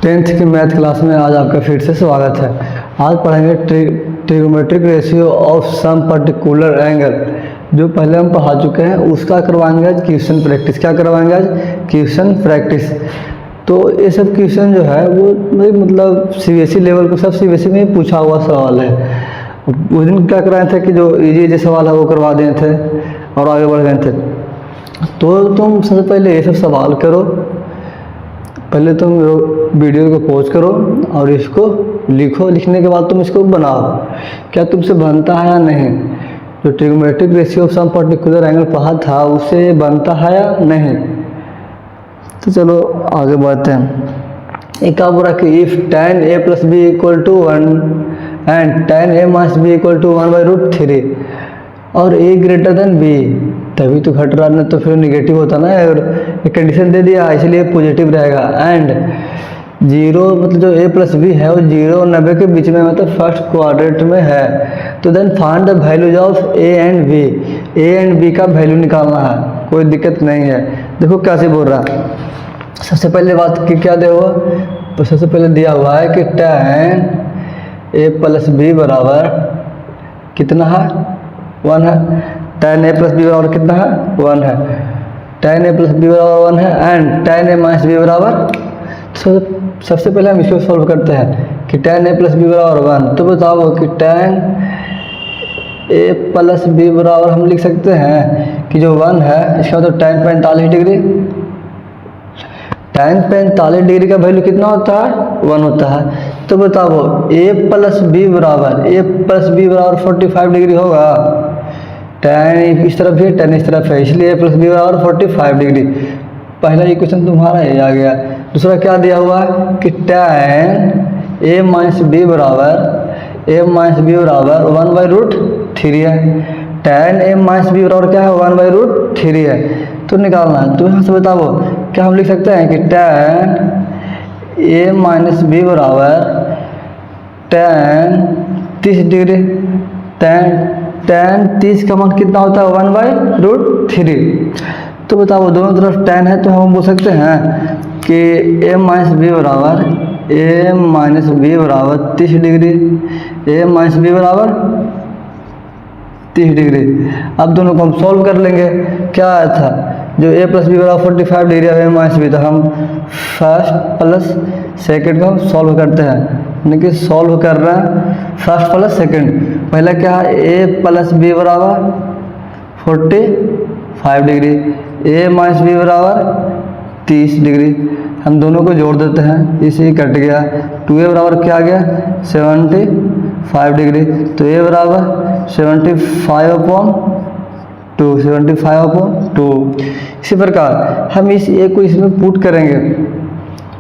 Tenth की math class में आज आपका फिर से स्वागत है। आज पढ़ेंगे trigonometric ratio of some particular angle. जो पहले हम पढ़ा चुके हैं उसका करवाएंगे आज क्वेश्चन प्रैक्टिस। क्या करवाएंगे आज? Question practice. तो ये सब क्वेश्चन जो है वो मतलब सीबीएसई लेवल को सब सीबीएसई में पूछा हुआ सवाल है। उस दिन क्या कराए थे कि जो इजी सवाल है वो करवा दिए थे और आगे बढ़ गए थे। तो तुम सबसे पहले ये सब सवाल करो। पहले तुम वीडियो को पॉज करो और इसको लिखो। लिखने के बाद तुम इसको बनाओ, क्या तुमसे बनता है या नहीं। जो trigonometric ratio of some particular angle पढ़ा था उससे बनता है या नहीं। तो चलो आगे बढ़ते हैं। एक क्या बोला कि if tan a plus B equal to 1 and tan a minus B equal to 1/√3 और a ग्रेटर देन b, तभी तो घट रहा, नहीं तो फिर निगेटिव होता ना। और एक कंडीशन दे दिया इसलिए पॉजिटिव रहेगा। एंड 0 मतलब जो a प्लस बी है वो 0 और 90 के बीच में मतलब फर्स्ट क्वाड्रेंट में है। तो then find the values of a and b। a and b का वैल्यू निकालना है, कोई दिक्कत नहीं है। देखो कैसे बोल रहा है। सबसे पहले बात कि क्या दिया हुआ, तो सबसे पहले दिया हुआ है कि tan a प्लस बी बराबर कितना है? 1 है। tan a प्लस बी बराबर कितना है? 1 है। tan a प्लस बी बराबर 1 है and tan a minus B बराबर। सबसे पहले हम इसको सॉल्व करते हैं कि tan a प्लस बी बराबर 1। तो बताओ कि tan a प्लस बी बराबर हम लिख सकते हैं कि जो 1 है इसका मतलब tan 45 डिग्री। tan 45 डिग्री का वैल्यू कितना होता है? 1 होता है। तो बताओ a प्लस बी बराबर 45 डिग्री होगा। tan इस तरफ है, tan इस तरफ है, इसलिए a प्लस बी बराबर 45 डिग्री। पहला इक्वेशन तुम्हारा ये आ गया। दूसरा क्या दिया हुआ है कि tan a माइनस बी बराबर 1/√3 है। tan a माइनस बी बराबर क्या है? 1/√3 है। तो निकालना है। तो यहाँ से बताओ क्या हम लिख सकते हैं कि tan a माइनस बी बराबर tan 30 डिग्री। tan 30 का मान कितना होता है? 1/√3। तो बताओ दोनों तरफ tan है तो हम बोल सकते हैं कि a माइनस बी बराबर 30 डिग्री। a माइनस बी बराबर 30 डिग्री। अब दोनों को हम सॉल्व कर लेंगे। क्या आया था? जो a प्लस बी बराबर 45 डिग्री है, a माइनस बी, तो हम फर्स्ट प्लस सेकंड को सॉल्व करते हैं, यानी कि सॉल्व कर रहे हैं फर्स्ट प्लस सेकंड। पहला क्या है? a प्लस बी बराबर 45 डिग्री, a माइनस बी बराबर 30 डिग्री। हम दोनों को जोड़ देते हैं, इसे ही कट गया। 2a बराबर क्या आ गया? 75 डिग्री। तो a बराबर 75/2। इसी प्रकार हम इस a को इसमें पुट करेंगे।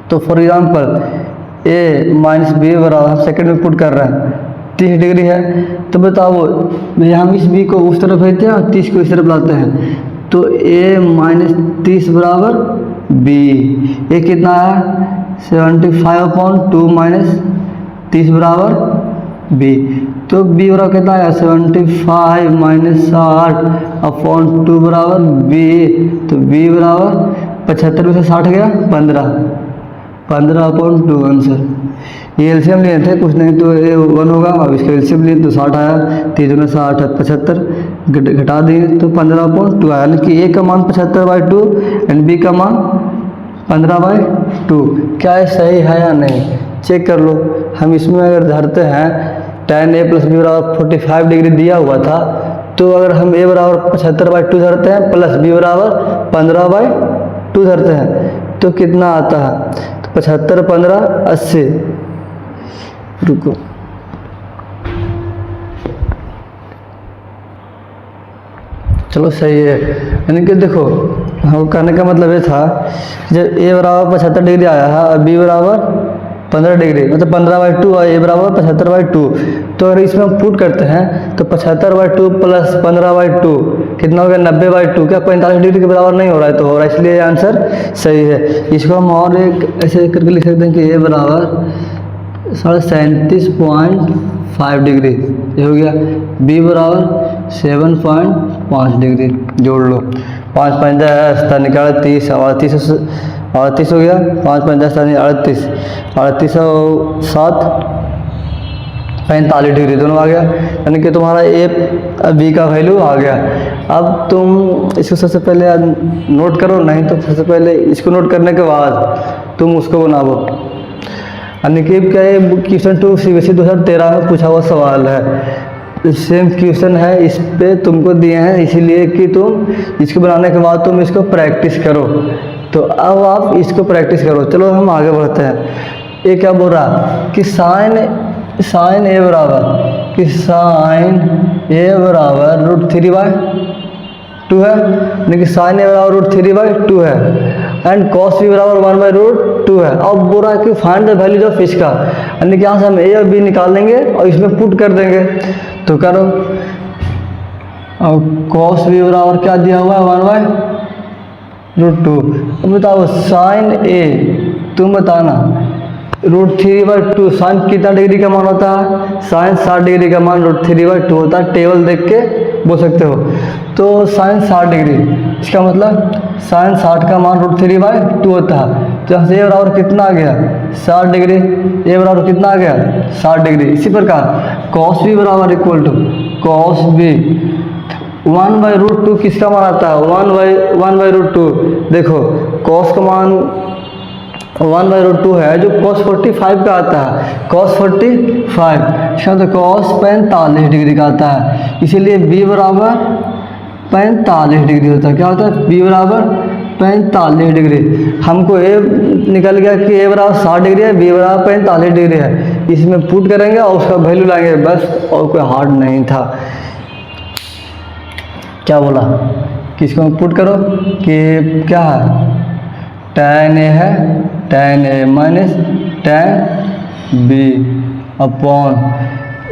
तो for example a minus B बराबर हम सेकंड में पुट कर रहे हैं 30 डिग्री है। तो बताओ हम इस b को उस तरफ भेजते हैं और 30 को इस तरफ लाते हैं। तो a माइनस 30 बराबर b। ये कितना है? 75/2 माइनस 30 बराबर b। तो b बराबर कितना आया? 75 माइनस 60/2 बराबर b। तो b बराबर 75 में से 60 गया 15/2 आंसर। ये एलसीएम लिए थे, कुछ नहीं तो ये 1 होगा। अब इसका एलसीएम लिए तो 60 आया। 3 दूना 60 है 75, घटा दिए तो 15/2 आया। यानी कि a का मान 75/2 एंड b का मान 15/2। क्या ये सही है या नहीं चेक कर लो। हम इसमें अगर धरते हैं tan a प्लस बी बराबर 45 डिग्री दिया हुआ था, तो अगर हम a बराबर 75/2 धरते हैं प्लस b बराबर 15/2 धरते हैं तो कितना आता है? तो 75 15 80। रुको, चलो सही है। यानी कि देखो हम कहने का मतलब ये था जब a बराबर 75 डिग्री आया है और b बराबर 15 डिग्री, मतलब 15/2 और a बराबर 75/2। तो अगर इसमें हम पुट करते हैं तो 75/2 प्लस 15/2 कितना हो गया? 90/2। क्या 45 डिग्री के बराबर नहीं हो रहा है? तो हो रहा है, इसलिए आंसर सही है। इसको हम और एक ऐसे करके लिख सकते हैं कि a बराबर 37.5 डिग्री, ये हो गया। b बराबर 7.5 डिग्री। जोड़ लो, 5 5 10 निकाल 30 और 30 38 हो गया, 5 5 10 38, 38 और 7 45 डिग्री दोनों आ गया, यानी कि तुम्हारा ए बी का वैल्यू आ गया। अब तुम इसको सबसे पहले नोट करो, नहीं तो सबसे पहले इसको नोट करने के बाद तुम उसको बनाओ। यानी कि क्या है, क्वेश्चन 2 CBSE 2013 में पूछा हुआ सवाल है, सेम क्वेश्चन है, इस पे तुमको दिए हैं, इसीलिए कि तुम इसको बनाने के बाद तुम इसको प्रैक्टिस करो। तो अब आप इसको प्रैक्टिस करो। चलो हम आगे बढ़ते हैं। ये क्या बोल रहा कि साइन ए बराबर कि साइन ए बराबर √3/2 है, यानी कि साइन ए बराबर √3/2 है, एंड कॉस बी बराबर 1/√2 है। अब बोल रहा है कि फाइंड द वैल्यूज ऑफ इसका, यानी कि यहाँ से हम ए और बी निकाल लेंगे और इसमें पुट कर देंगे। तो करो, अब कॉस बी बराबर क्या दिया हुआ है 1/√2। अब बताओ साइन ए, तुम बताना √3/2 साइन कितना डिग्री का मान होता है, साइन 60 डिग्री का मान √3/2 होता है। टेबल देख के बोल सकते हो। तो साइन 60 डिग्री, इसका मतलब साइन 60 का मान √3/2 होता है। तो यहाँ से ए बराबर कितना आ गया 60 डिग्री, ए बराबर कितना आ गया 60 डिग्री। इसी प्रकार कॉस बी बराबर इक्वल टू कॉस बी 1/√2 किसका मान आता है 1/√2। देखो कॉस का मान 1/√2 है, जो cos 45 का आता है, cos 45 तो cos 45 डिग्री का आता है, इसीलिए b बराबर 45 डिग्री होता है। क्या होता है b बराबर 45 डिग्री। हमको a निकल गया कि a बराबर 60 डिग्री है, b बराबर 45 डिग्री है। इसमें पुट करेंगे और उसका वैल्यू लाएंगे, बस, और कोई हार्ड नहीं था। क्या बोला कि इसको पुट करो कि क्या है tan a है, tan a minus tan b upon,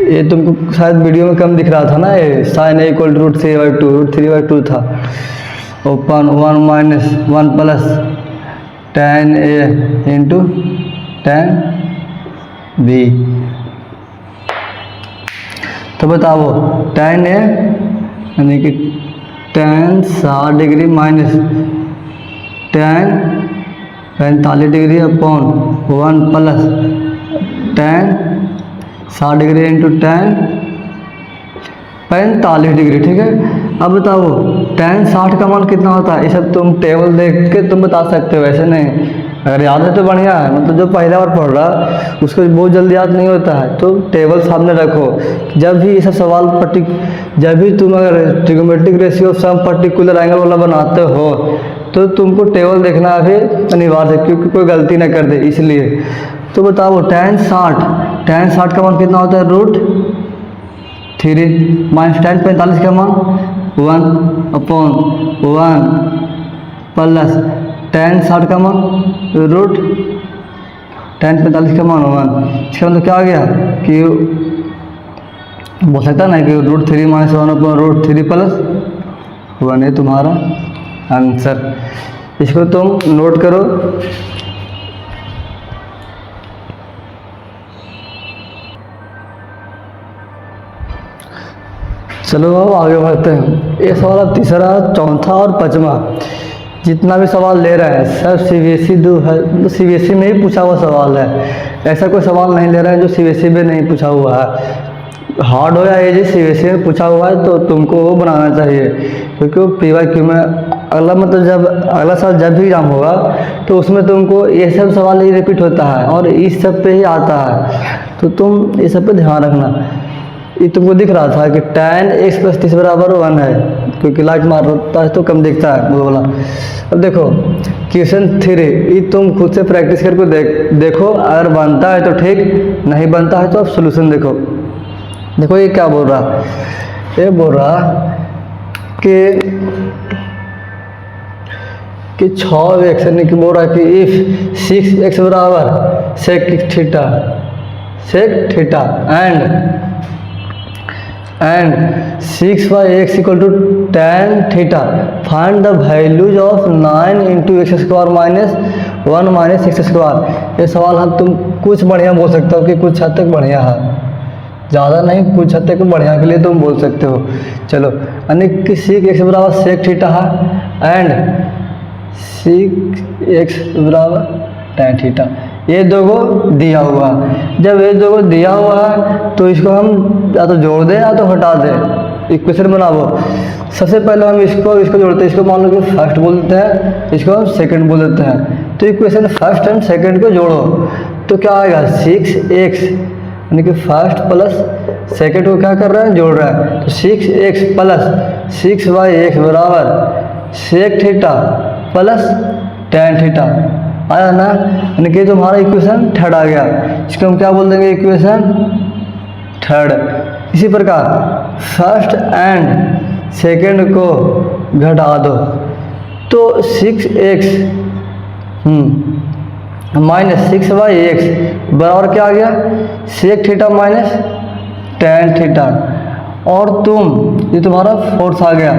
ये तुमको शायद वीडियो में कम दिख रहा था ना, ये sin a इक्वल टू √3/2 था, open 1 minus 1 plus tan a into tan b। तो बताओ tan a यानी कि tan 60 degree minus tan 45 degree upon 1 plus tan 60 degree into tan 45 degree. ठीक है, अब बताओ tan 60 का मान कितना होता है, ये सब तुम टेबल देख के तुम बता सकते हो, ऐसे नहीं। अगर याद है तो बढ़िया है, मतलब जो पहला बार पढ़ रहा उसको बहुत जल्दी याद नहीं होता है। तो टेबल सामने रखो, जब भी ये सब सवाल जब भी तुम अगर trigonometric ratio of some particular angle वाला बनाते हो तो तुमको टेबल देखना अभी अनिवार्य है, क्योंकि कोई गलती ना कर दे इसलिए। तो बताओ tan 60 का मान कितना होता है √3 माइनस tan 45 का मान 1 अपॉन 1 प्लस tan 60 का मान tan 45 का मान 1। इसका मतलब क्या आ गया कि बोल सकता ना कि √3 माइनस 1 अपॉन √3 प्लस 1 है तुम्हारा आंसर। इसको तुम नोट करो। चलो अब आगे बढ़ते हैं। ये सवाल अब तीसरा, चौथा और पांचवा जितना भी सवाल ले रहे हैं सब CBSE में ही पूछा हुआ सवाल है। ऐसा कोई सवाल नहीं ले रहा है जो CBSE में नहीं पूछा हुआ है। हार्ड हो या ये CBSE में पूछा हुआ है तो तुमको वो बनाना चाहिए, क्योंकि PYQ में अगला मतलब जब अगला साल जब भी एग्जाम होगा तो उसमें तुमको ये सब सवाल ही रिपीट होता है और इस सब पे ही आता है। तो तुम ये सब पे ध्यान रखना। ये तुमको दिख रहा था कि tan x + 30 बराबर 1 है, क्योंकि लाइट मारता है तो कम दिखता है वो वाला। अब देखो क्वेश्चन 3, ये तुम खुद से प्रैक्टिस करके देखो, अगर बनता है तो ठीक, नहीं बनता है तो आप सोल्यूशन देखो। देखो ये क्या बोल रहा, ये बोल रहा कि 6x, यानी कि बोल रहा है कि इफ 6x बराबर sec theta and 6/x equal to tan theta, find the values of 9 into x² minus 1 minus x²। ये सवाल हम तुम कुछ बढ़िया बोल सकते हो कि कुछ हद तक बढ़िया है, ज़्यादा नहीं, कुछ हद तक बढ़िया के लिए तुम बोल सकते हो। चलो, यानी कि sec x बराबर sec थीटा है एंड 6x बराबर tan थीटा। ये दो को दिया हुआ है। जब ये दो को दिया हुआ है तो इसको हम या तो जोड़ दें या तो हटा दें। इक्वेशन बनाओ। सबसे पहले हम इसको जोड़ते हैं। इसको मान लो कि फर्स्ट बोल देते हैं, इसको हम सेकंड बोल देते हैं। तो इक्वेशन फर्स्ट एंड सेकंड को जोड़ो तो क्या आएगा 6x, यानी कि फर्स्ट प्लस सेकंड को क्या कर रहा है, जोड़ रहा है। तो 6x प्लस 6y बराबर sec theta plus tan theta आया ना, यानी कि तुम्हारा इक्वेशन थर्ड आ गया। इसको हम क्या बोल देंगे, इक्वेशन थर्ड। इसी प्रकार फर्स्ट एंड सेकंड को घटा दो तो 6x माइनस 6y बराबर क्या आ गया, sec theta minus tan theta. और ये तुम्हारा फोर्थ आ गया,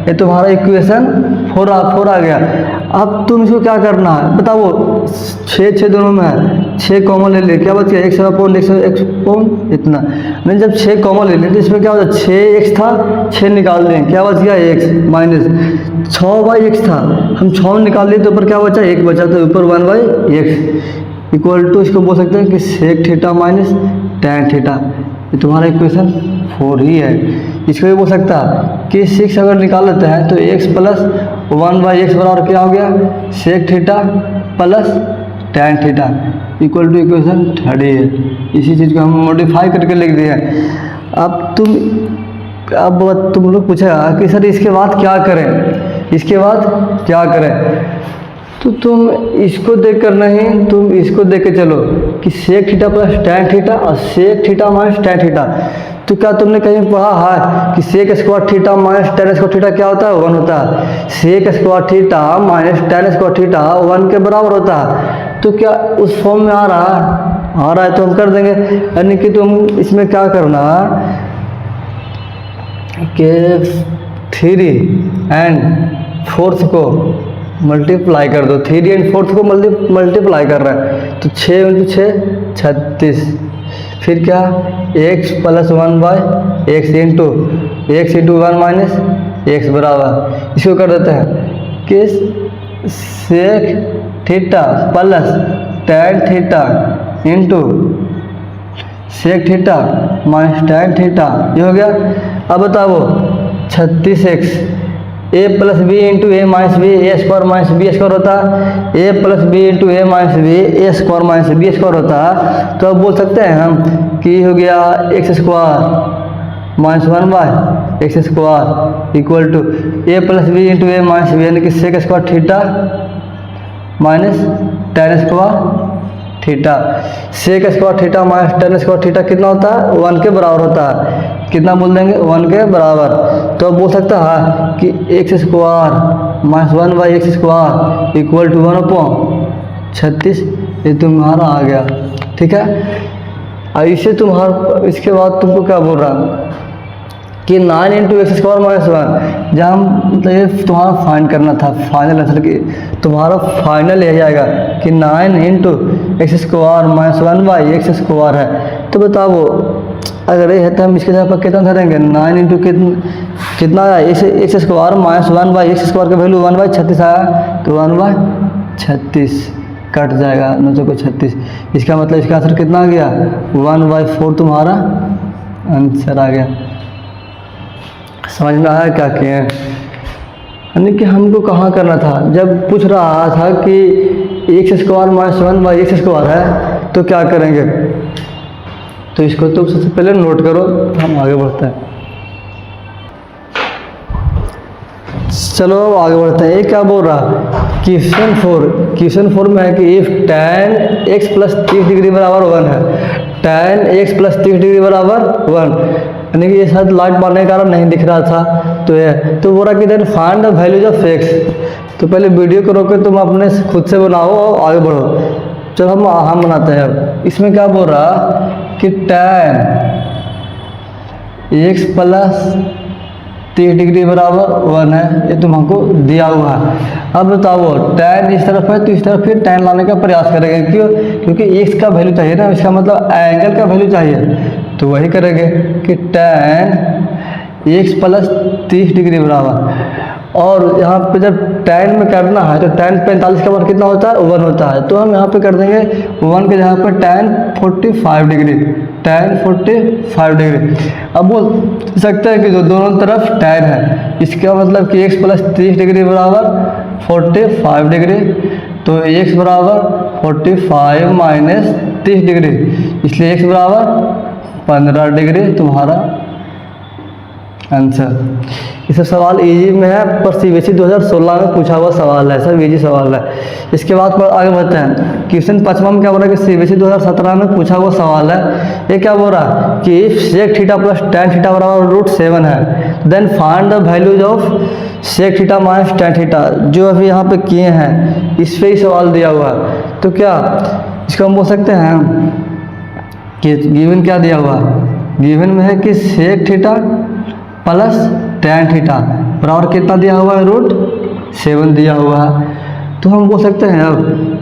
ये तुम्हारा इक्वेशन फोर आ गया। अब तुम इसको क्या करना है बताओ, 6 दोनों में है, 6 कॉमन ले ले, क्या बच गया x इतना। मैंने जब 6 कॉमन ले लिया तो इसमें क्या होता है, 6x था 6 निकाल दें, क्या बच गया x माइनस 6x था, हम 6 निकाल लिए तो ऊपर क्या बचा, 1 बचा, तो ऊपर 1/x इक्वल टू इसको बोल सकते हैं कि sec theta minus tan theta. ये तुम्हारा इक्वेशन 4 ही है। इसको भी बोल सकता है कि 6 अगर निकाल लेते हैं तो x प्लस 1/x बराबर क्या हो गया, sec theta plus tan theta equal to equation 3 है। इसी चीज़ को हम मॉडिफाई करके लिख दिए। अब तुम लोग पूछेगा कि सर इसके बाद क्या करें, तो तुम इसको देख कर नहीं, तुम इसको देख के चलो कि sec theta plus tan theta और sec theta minus tan theta. तो क्या तुमने कहीं पढ़ा है कि sec square theta minus tan square theta क्या होता है, 1 होता है। sec square theta minus tan square theta 1 के बराबर होता है। तो क्या उस फॉर्म में आ रहा है तो हम कर देंगे। यानी कि तुम इसमें क्या करना कि 3 एंड 4 को मल्टीप्लाई कर दो, 3 एंड 4 को मल्टीप्लाई कर रहा है तो 6 × 6 36, फिर क्या x plus 1/x into 1 minus x बराबर, इसको कर देते हैं कि sec theta plus tan theta into sec theta minus tan theta, ये हो गया। अब बताओ 36x a plus B into A minus B, A square minus B square होता है, a plus B into A minus B, A square minus B square होता है। तो अब बोल सकते हैं हम कि हो गया x square minus 1/x square equal to a plus B into A minus B, यानी कि sec square theta minus tan square theta. sec square theta minus tan square theta कितना होता है, 1 के बराबर होता है। कितना बोल देंगे, 1 के बराबर। तो बोल सकता है कि x square minus 1/x square equal to 1/36। ये तुम्हारा आ गया, ठीक है। और इसके बाद तुमको क्या बोल रहा कि 9 × x स्क्वायर माइनस 1, जहाँ मतलब ये तुम्हारा फाइंड करना था, फाइनल आंसर की तुम्हारा फाइनल यही आएगा कि 9 × x square minus 1/x square है। तो बताओ अगर ये है तो हम इसके जगह पर कितना धरेंगे, 9 इंटू कितना आया, x square minus 1/x square का वैल्यू 1/36 आया, तो 1/36 कट जाएगा, 936। इसका मतलब इसका आंसर कितना आ गया, 1/4 तुम्हारा आंसर आ गया। समझ में आया क्या किए, यानी कि हमको कहाँ करना था, जब पूछ रहा था कि x square minus 1/x square है तो क्या करेंगे। तो इसको तो सबसे पहले नोट करो, हम आगे बढ़ते हैं। चलो आगे बढ़ते हैं। ये क्या बोल रहा, क्वेश्चन 4 में है कि if tan x plus 30 degree बराबर 1 है, tan x प्लस 30 डिग्री बराबर 1, यानी कि ये शायद लाइट मारने के कारण नहीं दिख रहा था। तो ये तो बोल रहा कि then find the values of x। तो पहले वीडियो को रोक के तुम अपने खुद से बनाओ और आगे बढ़ो। चलो हम बनाते हैं। इसमें क्या बोल रहा कि tan x प्लस 30 डिग्री बराबर 1 है, ये तुमको दिया हुआ है। अब बताओ tan इस तरफ है तो इस तरफ फिर tan लाने का प्रयास करेंगे, क्यों, क्योंकि x का वैल्यू चाहिए ना, इसका मतलब एंगल का वैल्यू चाहिए। तो वही करेंगे कि tan x प्लस 30 डिग्री बराबर और यहाँ पे जब tan में करना है तो tan 45 का मान कितना होता है 1 होता है, तो हम यहाँ पे कर देंगे 1 के जगह पर tan 45 डिग्री, tan 45 डिग्री। अब बोल सकते हैं कि जो दोनों तरफ tan है, इसका मतलब कि x प्लस 30 डिग्री बराबर 45 डिग्री, तो x बराबर 45 माइनस 30 डिग्री, इसलिए x बराबर 15 डिग्री तुम्हारा आंसर। ये सब सवाल इजी में है, पर CBSE 2016 में पूछा हुआ सवाल है, सब इजी सवाल है। इसके बाद पर आगे बढ़ते हैं। क्वेश्चन 5वां में क्या बोल रहा है कि CBSE 2017 में पूछा हुआ सवाल है। ये क्या बोल रहा है कि if sec theta plus tan theta बराबर √7 है, then find the values of sec theta minus tan theta. जो अभी यहाँ पे किए हैं इस पे ही सवाल दिया हुआ है, तो क्या इसको हम बोल सकते हैं कि गिवन क्या दिया हुआ है, गिवन में है कि sec theta plus tan theta बराबर कितना दिया हुआ है √7 दिया हुआ है। तो हम बोल सकते हैं अब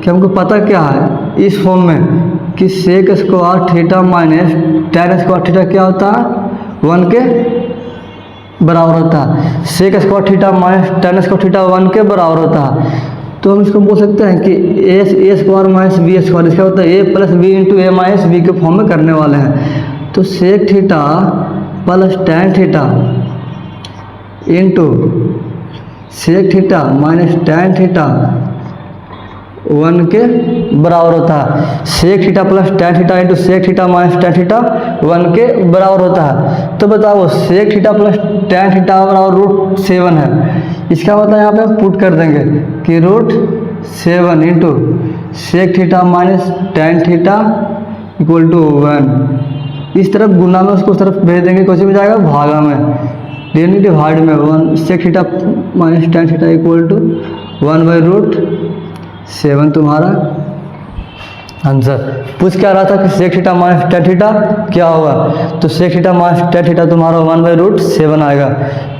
कि हमको पता क्या है इस फॉर्म में कि sec square theta minus tan square theta क्या होता है 1 के बराबर होता है। sec square theta minus tan square theta 1 के बराबर होता है। तो हम इसको बोल सकते हैं कि a square minus b square, इसका होता है a plus B into A minus B के फॉर्म में करने वाले हैं। तो sec theta plus tan theta into sec theta minus tan theta 1 के बराबर होता है। sec theta plus tan theta into sec theta minus tan theta 1 के बराबर होता है। तो बताओ sec theta plus tan theta बराबर √7 है, इसका मतलब यहाँ पे पुट कर देंगे कि √7 into sec theta minus tan theta equal to 1। इस तरफ गुना में उसको उस तरफ भेज देंगे, कैसे में जाएगा भागा में, डिवाइड में 1 sec theta minus tan theta equal to 1/√7 तुम्हारा आंसर। पूछ क्या रहा था कि sec theta minus tan theta क्या होगा, तो sec theta minus tan theta तुम्हारा 1/√7 आएगा,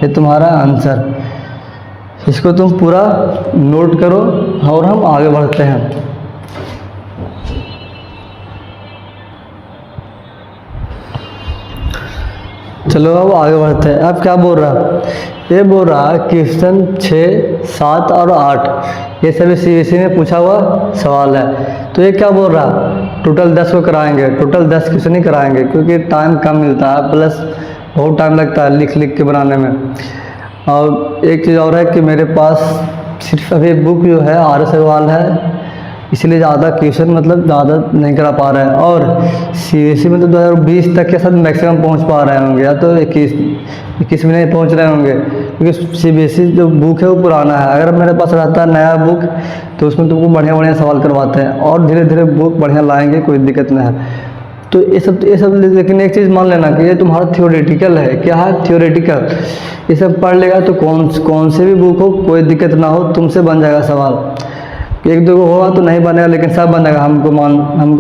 ये तुम्हारा आंसर। इसको तुम पूरा नोट करो और हम आगे बढ़ते हैं। चलो अब आगे बढ़ते हैं। अब क्या बोल रहा है, ये बोल रहा है क्वेश्चन 6, 7 और 8 ये सभी CBSE में पूछा हुआ सवाल है। तो ये क्या बोल रहा है टोटल 10 को कराएंगे, टोटल 10 क्वेश्चन ही कराएंगे क्योंकि टाइम कम मिलता है, प्लस बहुत टाइम लगता है लिख के बनाने में। और एक चीज़ और है कि मेरे पास सिर्फ अभी बुक जो है 8 सवाल है, इसलिए ज़्यादा क्वेश्चन मतलब ज़्यादा नहीं करा पा रहे हैं। और CBSE में तो 2020 तक के साथ मैक्सिमम पहुंच पा रहे होंगे, या तो 21 में नहीं पहुंच रहे होंगे क्योंकि CBSE जो बुक है वो पुराना है। अगर मेरे पास रहता है नया बुक तो उसमें तुमको बढ़िया बढ़िया सवाल करवाते हैं, और धीरे धीरे बुक बढ़िया लाएंगे, कोई दिक्कत नहीं है। तो ये सब लेकिन एक चीज़ मान लेना कि ये तुम्हारा थियोरेटिकल है। क्या है थियोरेटिकल, ये सब पढ़ लेगा तो कौन से भी बुक हो कोई दिक्कत ना हो, तुमसे बन जाएगा सवाल। एक दो होगा तो नहीं बनेगा, लेकिन सब बनेगा, हमको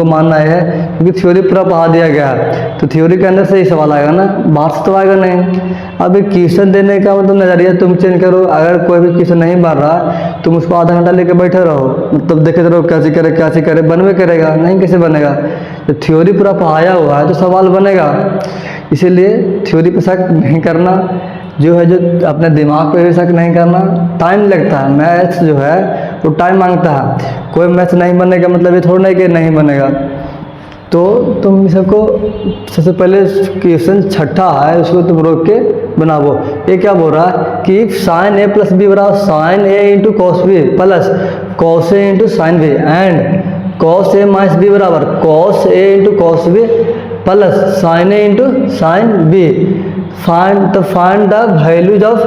मानना है क्योंकि थ्योरी पूरा पढ़ा दिया गया है। तो थ्योरी के अंदर से ही सवाल आएगा ना, बाहर से तो आएगा नहीं। अब एक क्वेश्चन देने का मतलब नज़रिया तुम चेंज करो। अगर कोई भी क्वेश्चन नहीं बन रहा तुम उसको आधा घंटा लेके बैठे रहो, मतलब देखते रहो कैसे करे बनवे करेगा नहीं, कैसे बनेगा। तो थ्योरी पूरा पढ़ाया हुआ है तो सवाल बनेगा, इसीलिए थ्योरी पे शक नहीं करना, जो है जो अपने दिमाग पे भी शक नहीं करना। टाइम लगता है, मैथ्स जो है वो टाइम मांगता है। कोई मैथ्स नहीं बनेगा मतलब ये थोड़ा नहीं कि नहीं बनेगा। तो तुम सबको सबसे पहले क्वेश्चन 6 है उसको तुम रोक के बनाओ। ये क्या बोल रहा है कि sin a प्लस बी बराबर sin a into cos B plus cos A into sine B and cos A minus B बराबर cos A into cos B plus sine A into sine B. Find the values of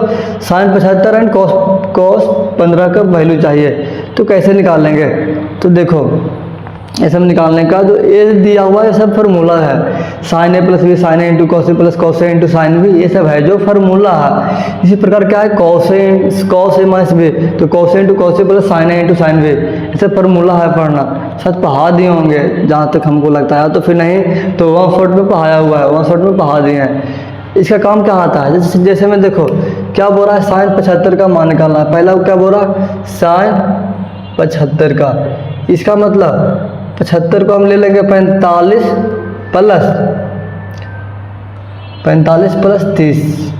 sine 75 and cos 15 का value चाहिए। तो कैसे निकालेंगे, तो देखो ये सब निकालने का जो ए दिया हुआ है सब फार्मूला है। Sign A plus B sign A into cos A plus cos A into sine B, ये सब है जो फार्मूला है। इसी प्रकार क्या है कॉस ए माइनस बी, तो cos A into cos A plus sine A into sine B, ये सब फार्मूला है पढ़ना। सच पढ़ा दिए होंगे जहाँ तक हमको लगता है, तो फिर नहीं तो 1 शॉट में पढ़ाया हुआ है, 1 शॉट में पढ़ा दिए हैं। इसका काम क्या आता है, जैसे में देखो क्या बोल रहा है साइन 75 का मान निकालना है। पहला क्या बोल रहा साइन 75 का, इसका मतलब 75 को हम ले लेंगे 45 प्लस 30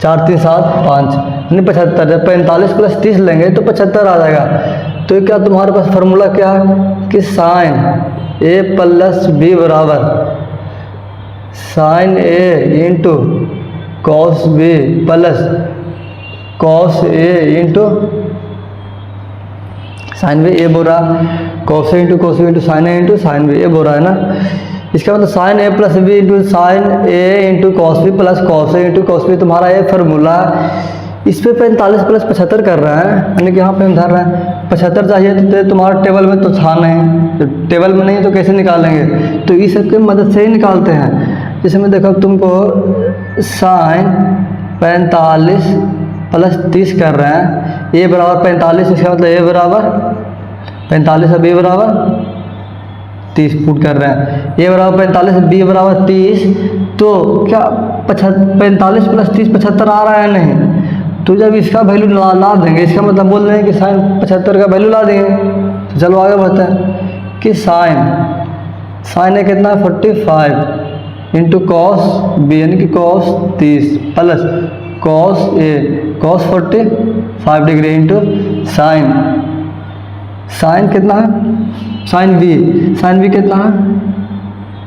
4 3 7 5 यानी 75। जब 45 प्लस 30 लेंगे तो 75 आ जाएगा। तो क्या तुम्हारे पास फार्मूला क्या है कि साइन ए प्लस बी बराबर sine A into cos B plus cos A into sine B ए बोल रहा, cos A into cos B into sine A into sine B ए बोल रहा है ना। इसका मतलब sine A plus B into sine A into cos B plus cos A into cos B तुम्हारा ये फार्मूला। इस पे 45 प्लस 75 कर रहा है, यानी कि यहाँ पे हम धर रहे हैं 75 चाहिए तो तुम्हारा टेबल में तो था नहीं, तो टेबल में नहीं तो कैसे निकालेंगे, तो इस सब की मदद से ही निकालते हैं। जैसे मैं देखो तुमको साइन 45 प्लस 30 कर रहे हैं, ए बराबर 45, इसका मतलब ए बराबर 45 और बी बराबर 30 पुट कर रहे हैं। ए बराबर 45 बी बराबर 30, तो क्या 45 प्लस 30 75 आ रहा है नहीं, तो जब इसका वैल्यू ला देंगे, इसका मतलब बोल रहे हैं कि साइन 75 का वैल्यू ला देंगे। तो चलो आगे बढ़ते हैं कि साइन है कितना 45 इंटू कॉस बी यानी कि cos 30 plus cos A cos 45 degree into sine कितना है साइन बी कितना है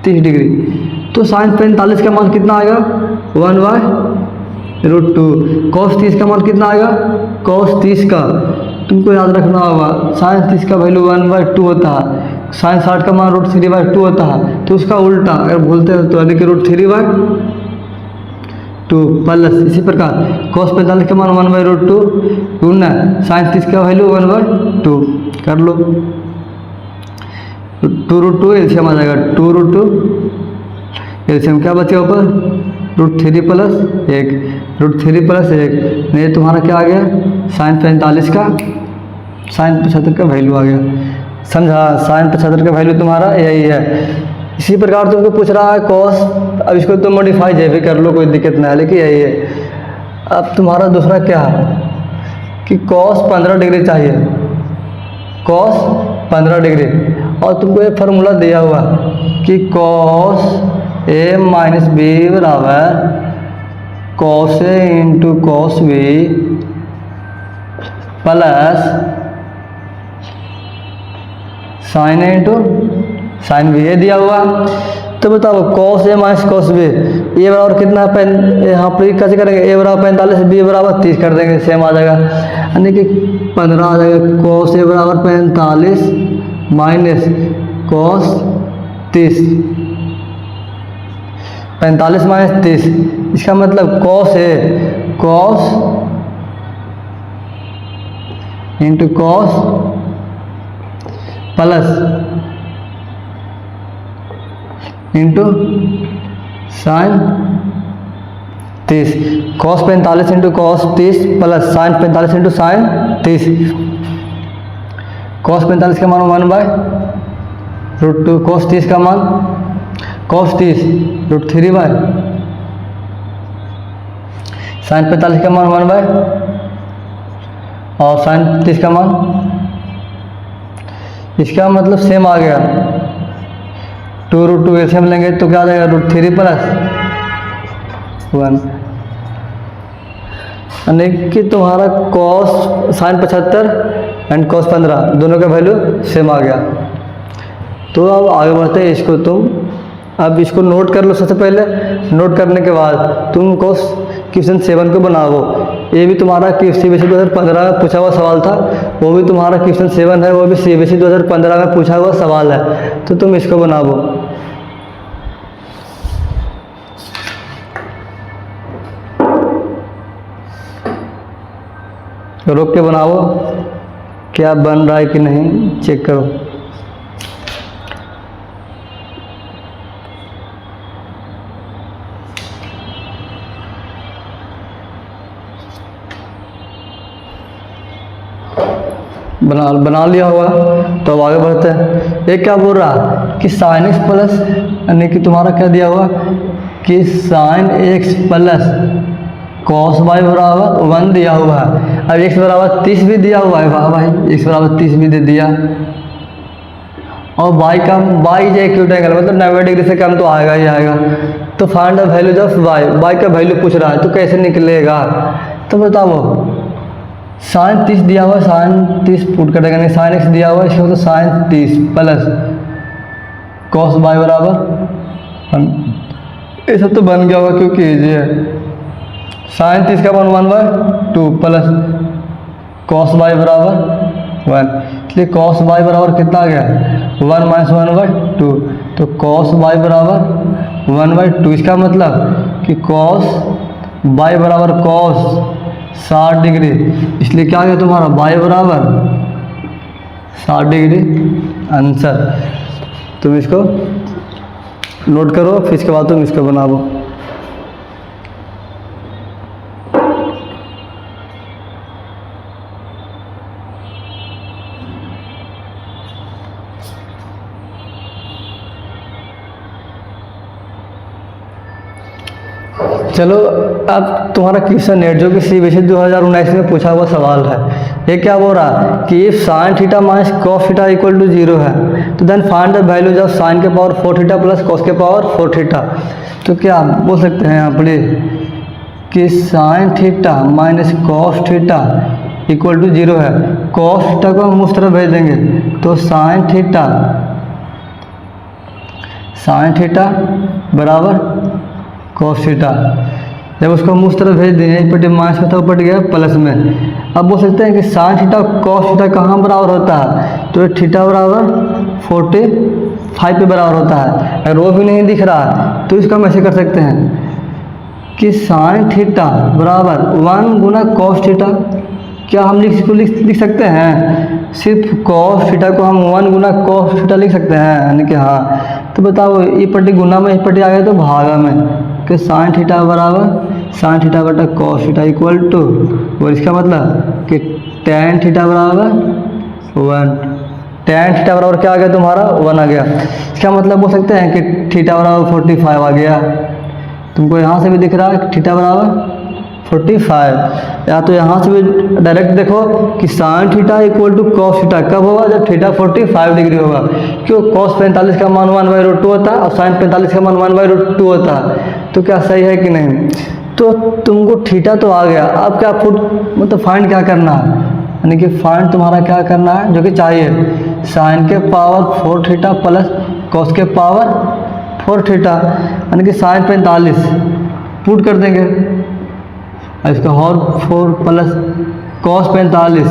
30 डिग्री। तो साइन 45 का मान कितना आएगा 1/√2। कॉस 30 का मान कितना आएगा कॉस 30 का तुमको याद रखना होगा, साइन 30 का वैल्यू 1/2 होता है, साइन 60 का मान √3/2 होता है, तो उसका उल्टा अगर भूलते हैं तो यानी कि √3/2 प्लस इसी प्रकार कॉस 45 का मान 1/√2 गुना साइन 30 का वैल्यू 1/2 कर लो। 2√2 एलसीएम आ जाएगा, 2√2 एलसीएम क्या बचेगा ऊपर √3 प्लस 1 √3 प्लस 1 नहीं तुम्हारा क्या आ गया साइन 45 का साइन 75 का वैल्यू आ गया, समझा। साइन 75 का वैल्यू तुम्हारा यही है। इसी प्रकार तुमको पूछ रहा है कॉस, अब इसको तुम मॉडिफाई जैसे भी कर लो कोई दिक्कत नहीं है, लेकिन यही है। अब तुम्हारा दूसरा क्या है कि कॉस 15 डिग्री चाहिए, कॉस 15 डिग्री, और तुमको एक फार्मूला दिया हुआ कि कॉस ए माइनस बी बराबर cos A into cos B plus sine A into sine B, ये दिया हुआ। तो बताओ cos A minus cos B, A बराबर कितना है, यहाँ पर कैसे करेंगे, ए बराबर 45 बी बराबर 30 कर देंगे, सेम आ जाएगा, यानी कि 15 आ जाएगा। कॉस ए बराबर 45 माइनस कॉस 30, 45 माइनस 30, इसका मतलब cos A cos into cos plus into sine 30, cos 45 into cos 30 plus sine 45 into sine 30। Cos 45 का मान 1/√2, कॉस 30 का मान कॉस 30 √3/, साइन 45 का मान 1/, और साइन 30 का मान, इसका मतलब सेम आ गया। 2√2 एलसीएम लेंगे तो क्या आ जाएगा √3 प्लस 1, यानी कि तुम्हारा कॉस साइन 75 एंड कॉस 15 दोनों का वैल्यू सेम आ गया। तो अब आगे बढ़ते हैं, इसको तुम अब इसको नोट कर लो। सबसे पहले नोट करने के बाद तुम कॉस क्वेश्चन 7 को बनाओ, ये भी तुम्हारा CBSE 2015 में पूछा हुआ सवाल था, वो भी तुम्हारा क्वेश्चन 7 है, वो भी CBSE 2015 में पूछा हुआ सवाल है, तो तुम इसको बनाओ। रोक के बनाओ, क्या बन रहा है कि नहीं चेक करो। बना लिया हुआ, तो अब आगे बढ़ते हैं। ये क्या बोल रहा कि साइन एक्स प्लस, यानी कि तुम्हारा क्या दिया हुआ कि sine X plus cos Y बराबर 1 दिया हुआ है। अब एक्स बराबर 30 भी दिया हुआ है, वाह भाई, एक्स बराबर 30 भी दे दिया, और वाई का वाई जो एक्यूट एंगल मतलब 90 डिग्री से कम तो आएगा ही आएगा। तो find the values of Y, Y का वैल्यू पूछ रहा है तो कैसे निकलेगा। तो बताओ साइन 30 दिया हुआ है, साइन 30 पुट करेगा नहीं, साइन एक्स दिया हुआ है, इसका मतलब साइन 30 प्लस कॉस वाई बराबर, ये सब तो बन गया होगा क्योंकि ये साइन 30 का मान 1/2 प्लस कॉस वाई बराबर 1, इसलिए कॉस वाई बराबर कितना आ गया 1 - 1/2, तो कॉस वाई बराबर 1/2। इसका मतलब कि कॉस वाई बराबर कॉस 60 डिग्री, इसलिए क्या आ गया तुम्हारा वाई बराबर 60 डिग्री आंसर। तुम इसको नोट करो, फिर इसके बाद तुम इसको बनाओ। चलो अब तुम्हारा क्वेश्चन है जो कि CBSE 2019 में पूछा हुआ सवाल है। ये क्या बोल रहा कि if sine theta minus cos theta equal to 0 है तो then find the values of sine के पावर 4 थीटा प्लस कॉस के पावर 4 थीटा। तो क्या बोल सकते हैं यहाँ पर कि sine theta minus cos theta equal to 0 है। कॉस थीटा को हम उस तरफ भेज देंगे तो साइन थीटा बराबर कॉस थीटा, जब उसको हम उस तरफ भेज दें एक पट्टी माइनस में था ऊपर गया प्लस में। अब बोल सकते हैं कि साइन थीटा कॉस थीटा कहाँ बराबर होता है, तो थीटा बराबर 45 पे बराबर होता है। अगर वो भी नहीं दिख रहा तो इसको हम ऐसे कर सकते हैं कि साइन थीटा बराबर 1 गुना कॉस थीटा। क्या हम लिख सकते हैं सिर्फ कॉस थीटा को हम 1 गुना कॉस थीटा लिख सकते हैं, यानी कि हाँ। तो बताओ ये पट्टी गुना में, ये पट्टी आ गया तो भागा में, कि साइन थीटा बराबर साइन थीटा बटा कॉस थीटा इक्वल टू, और इसका मतलब कि टेन थीटा बराबर 1, टेन थीटा बराबर क्या आ गया तुम्हारा 1 आ गया। इसका मतलब बोल सकते हैं कि थीटा बराबर 45 आ गया। तुमको यहाँ से भी दिख रहा है थीटा बराबर 45, या तो यहाँ से भी डायरेक्ट देखो कि sine theta equal to cos theta कब होगा, जब थीटा 45 डिग्री होगा। क्यों, कॉस 45 का मान 1/√2 होता है और साइन 45 का मान 1/√2 होता है। तो क्या सही है कि नहीं। तो तुमको थीटा तो आ गया, अब क्या मतलब फाइंड क्या करना है, यानी कि फाइंड तुम्हारा क्या करना है जो कि चाहिए साइन के पावर 4 थीटा प्लस कॉस के पावर 4 थीटा, यानी कि साइन 45 पुट कर देंगे, इसका हॉर 4 प्लस कॉस 45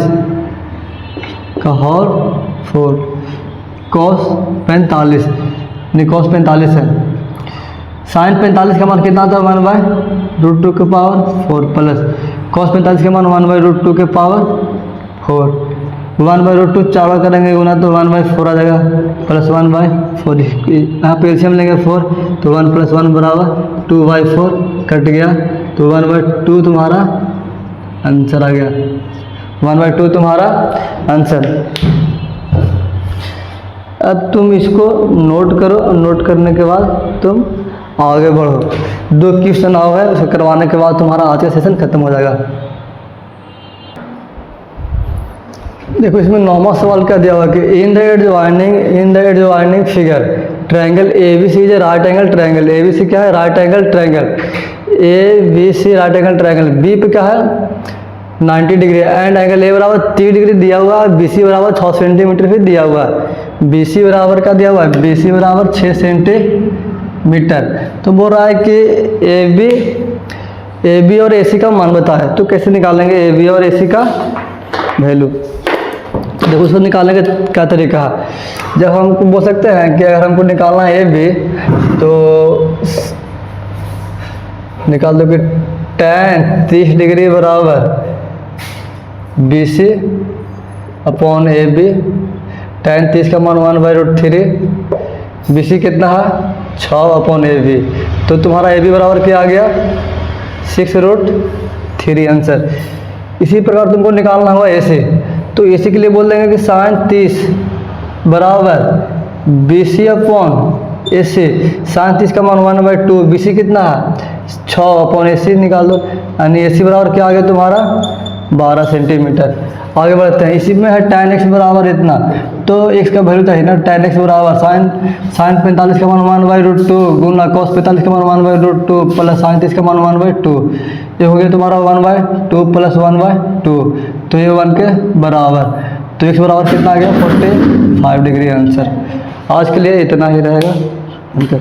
का हॉर 4 कॉस 45, नहीं कॉस 45 है। साइन 45 का मान कितना था 1/√2 के पावर 4 प्लस कॉस 45 का मान 1/√2 के पावर 4। 1/√2 4 बार करेंगे गुना तो 1/4 आ जाएगा प्लस 1/4। यहाँ पे एलसीएम लेंगे 4 तो 1 + 1 बराबर 2/4 कट गया, तो 1/2 तुम्हारा आंसर आ गया, 1/2 तुम्हारा आंसर। अब तुम इसको नोट करो, नोट करने के बाद तुम आगे बढ़ो। 2 क्वेश्चन आओ है, उसे करवाने के बाद तुम्हारा आज का सेशन खत्म हो जाएगा। देखो इसमें 9वां सवाल क्या दिया हुआ कि in the adjoining figure triangle ABC is a right angle triangle. ABC क्या है, right angle triangle. ABC right angle triangle, B पे क्या है 90 डिग्री एंड एंगल A बराबर 30 डिग्री दिया हुआ है, BC बराबर 6 सेंटीमीटर भी दिया हुआ है। BC बराबर क्या दिया हुआ है, BC बराबर 6 सेंटीमीटर। तो बोल रहा है कि AB और AC का मान बताए, तो कैसे निकालेंगे AB और AC का वैल्यू। देखो उसको निकालने का क्या तरीका है। जब हमको बोल सकते हैं कि अगर हमको निकालना है AB तो निकाल दो कि tan 30 डिग्री बराबर BC अपॉन AB। tan 30 का मान 1/√3, BC कितना है 6 अपॉन AB। तो तुम्हारा AB बराबर क्या आ गया 6√3 आंसर। इसी प्रकार तुमको निकालना हुआ AC, तो AC के लिए बोल देंगे कि साइन 30 बराबर BC अपॉन AC। साइन 30 का मान 1/2, BC कितना है 6 अपॉन AC निकाल दो, यानी AC बराबर क्या आ गया तुम्हारा 12 सेंटीमीटर। आगे बढ़ते हैं, इसी में है tan x बराबर इतना, तो x का वैल्यू चाहिए ना, tan x बराबर साइन 45 का मान 1/√2 गुना cos 45 का मान 1/√2 प्लस साइन 30 का मान 1/2। ये हो गया तुम्हारा 1/2 प्लस 1/2, तो ये 1 के बराबर, तो x बराबर कितना आ गया 45 डिग्री आंसर। आज के लिए इतना ही रहेगा।